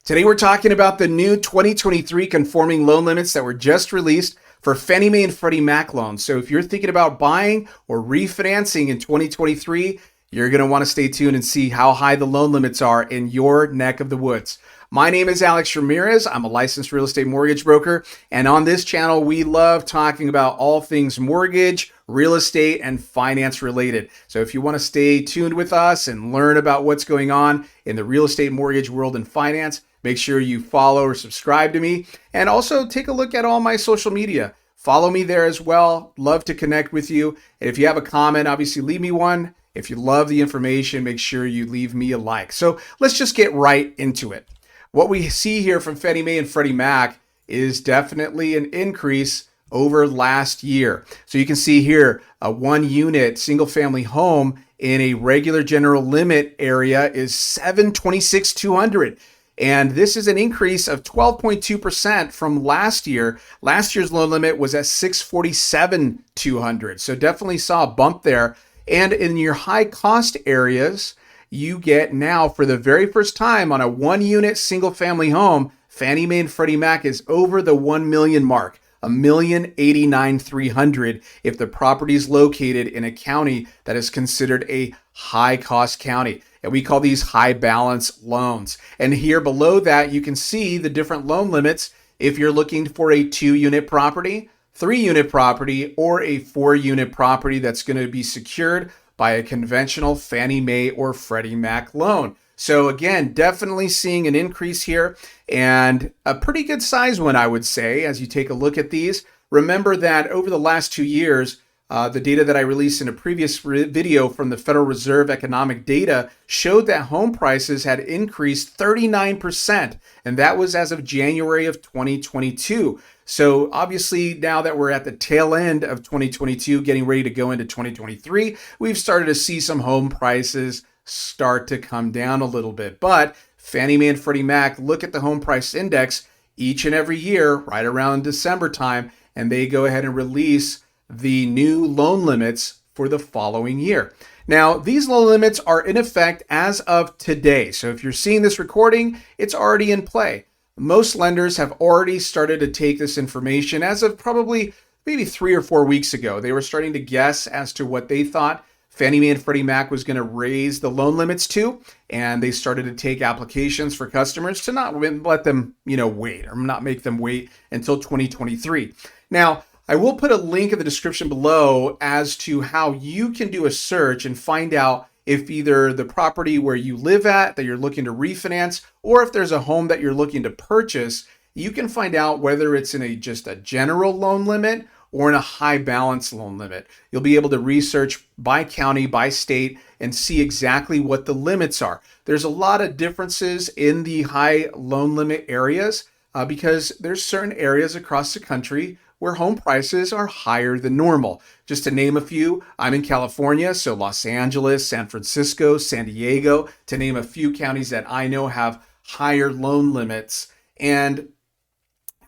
Today we're talking about the new 2023 conforming loan limits that were just released for Fannie Mae and Freddie Mac loans. So if you're thinking about buying or refinancing in 2023, you're going to want to stay tuned and see how high the loan limits are in your neck of the woods. My name is Alex Ramirez. I'm a licensed real estate mortgage broker. And on this channel, we love talking about all things mortgage, real estate, and finance related. So if you want to stay tuned with us and learn about what's going on in the real estate, mortgage world, and finance, make sure you follow or subscribe to me. And also take a look at all my social media. Follow me there as well. Love to connect with you. And if you have a comment, obviously leave me one. If you love the information, make sure you leave me a like. So let's just get right into it. What we see here from Fannie Mae and Freddie Mac is definitely an increase over last year. So you can see here a 1-unit single family home in a regular general limit area is $726,200. And this is an increase of 12.2% from last year. Last year's loan limit was at $647,200. So definitely saw a bump there. And in your high cost areas, you get now for the very first time on a 1-unit single family home, Fannie Mae and Freddie Mac is over the 1 million mark, $1,089,300 if the property is located in a county that is considered a high cost county. And we call these high balance loans. And here below that, you can see the different loan limits if you're looking for a 2-unit property, 3-unit property, or a 4-unit property that's going to be secured by a conventional Fannie Mae or Freddie Mac loan. So again, definitely seeing an increase here and a pretty good size one, I would say, as you take a look at these. Remember that over the last 2 years, the data that I released in a previous video from the Federal Reserve economic data showed that home prices had increased 39%, and that was as of January of 2022. So obviously now that we're at the tail end of 2022, getting ready to go into 2023, we've started to see some home prices start to come down a little bit. But Fannie Mae and Freddie Mac look at the home price index each and every year right around December time, and they go ahead and release the new loan limits for the following year. Now, these loan limits are in effect as of today. So if you're seeing this recording, it's already in play. Most lenders have already started to take this information as of probably maybe 3 or 4 weeks ago. They were starting to guess as to what they thought Fannie Mae and Freddie Mac was going to raise the loan limits to, and they started to take applications for customers to not let them, wait or not make them wait until 2023. Now, I will put a link in the description below as to how you can do a search and find out if either the property where you live at that you're looking to refinance, or if there's a home that you're looking to purchase, you can find out whether it's in just a general loan limit or in a high balance loan limit. You'll be able to research by county, by state, and see exactly what the limits are. There's a lot of differences in the high loan limit areas because there's certain areas across the country where home prices are higher than normal. Just to name a few, I'm in California, so Los Angeles, San Francisco, San Diego, to name a few counties that I know have higher loan limits. And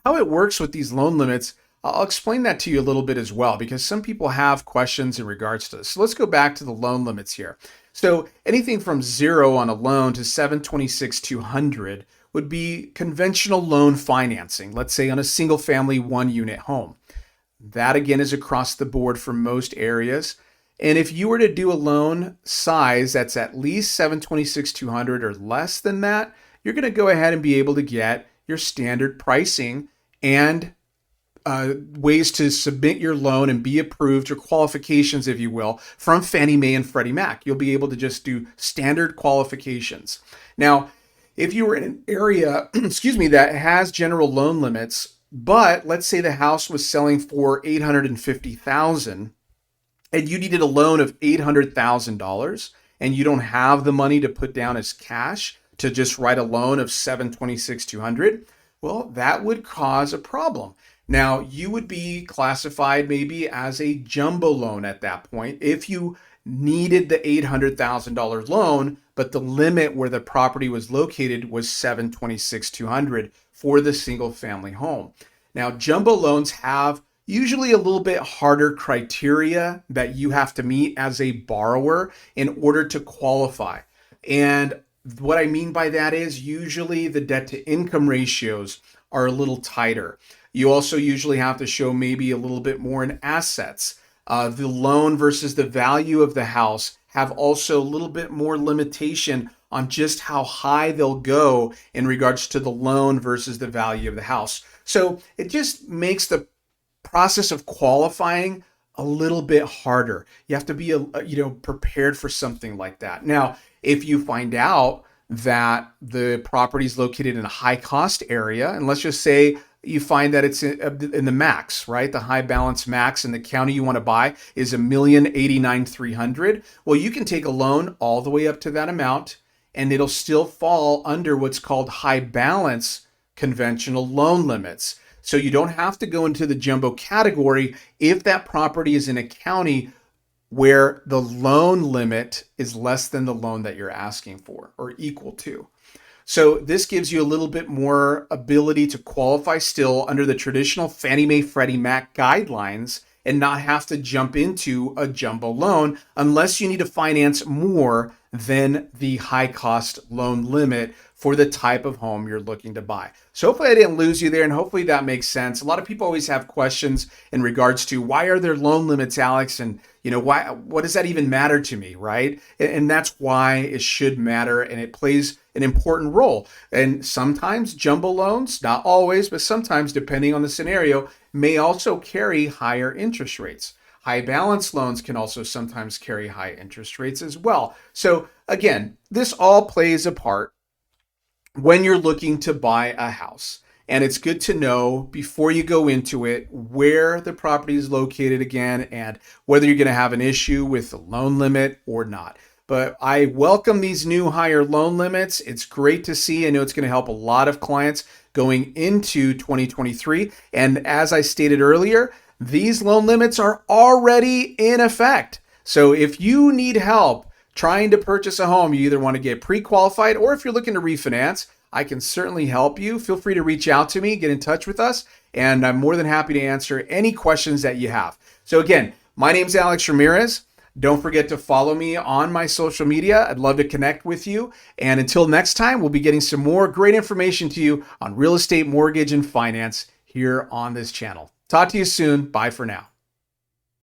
how it works with these loan limits, I'll explain that to you a little bit as well, because some people have questions in regards to this. So let's go back to the loan limits here. So anything from 0 on a loan to $726,200 would be conventional loan financing, let's say on a single family 1-unit home. That again is across the board for most areas. And if you were to do a loan size that's at least $726,200 or less than that, you're going to go ahead and be able to get your standard pricing and ways to submit your loan and be approved, or qualifications, if you will, from Fannie Mae and Freddie Mac. You'll be able to just do standard qualifications. Now, if you were in an area, that has general loan limits, but let's say the house was selling for $850,000 and you needed a loan of $800,000 and you don't have the money to put down as cash to just write a loan of $726,200, well, that would cause a problem. Now, you would be classified maybe as a jumbo loan at that point if you needed the $800,000 loan, but the limit where the property was located was $726,200 for the single family home. Now, jumbo loans have usually a little bit harder criteria that you have to meet as a borrower in order to qualify. And What I mean by that is usually the debt to income ratios are a little tighter. You also usually have to show maybe a little bit more in assets. The loan versus the value of the house have also a little bit more limitation on just how high they'll go in regards to the loan versus the value of the house. So it just makes the process of qualifying a little bit harder. You have to be, prepared for something like that. Now, if you find out that the property is located in a high cost area, and let's just say you find that it's in the max, right? The high balance max in the county you want to buy is $1,089,300. Well, you can take a loan all the way up to that amount, and it'll still fall under what's called high balance conventional loan limits. So you don't have to go into the jumbo category if that property is in a county where the loan limit is less than the loan that you're asking for or equal to. So this gives you a little bit more ability to qualify still under the traditional Fannie Mae Freddie Mac guidelines and not have to jump into a jumbo loan unless you need to finance more than the high cost loan limit for the type of home you're looking to buy. So hopefully I didn't lose you there, and hopefully that makes sense. A lot of people always have questions in regards to why are there loan limits, Alex, and what does that even matter to me, right? And that's why it should matter, and it plays an important role. And sometimes jumbo loans, not always, but sometimes depending on the scenario, may also carry higher interest rates. High balance loans can also sometimes carry high interest rates as well. So again, this all plays a part when you're looking to buy a house. And it's good to know before you go into it where the property is located again and whether you're going to have an issue with the loan limit or not. But I welcome these new higher loan limits. It's great to see. I know it's going to help a lot of clients going into 2023. And as I stated earlier, these loan limits are already in effect. So if you need help trying to purchase a home, you either want to get pre-qualified or if you're looking to refinance, I can certainly help you. Feel free to reach out to me, get in touch with us, and I'm more than happy to answer any questions that you have. So again, my name's Alex Ramirez. Don't forget to follow me on my social media. I'd love to connect with you. And until next time, we'll be getting some more great information to you on real estate, mortgage, and finance here on this channel. Talk to you soon. Bye for now.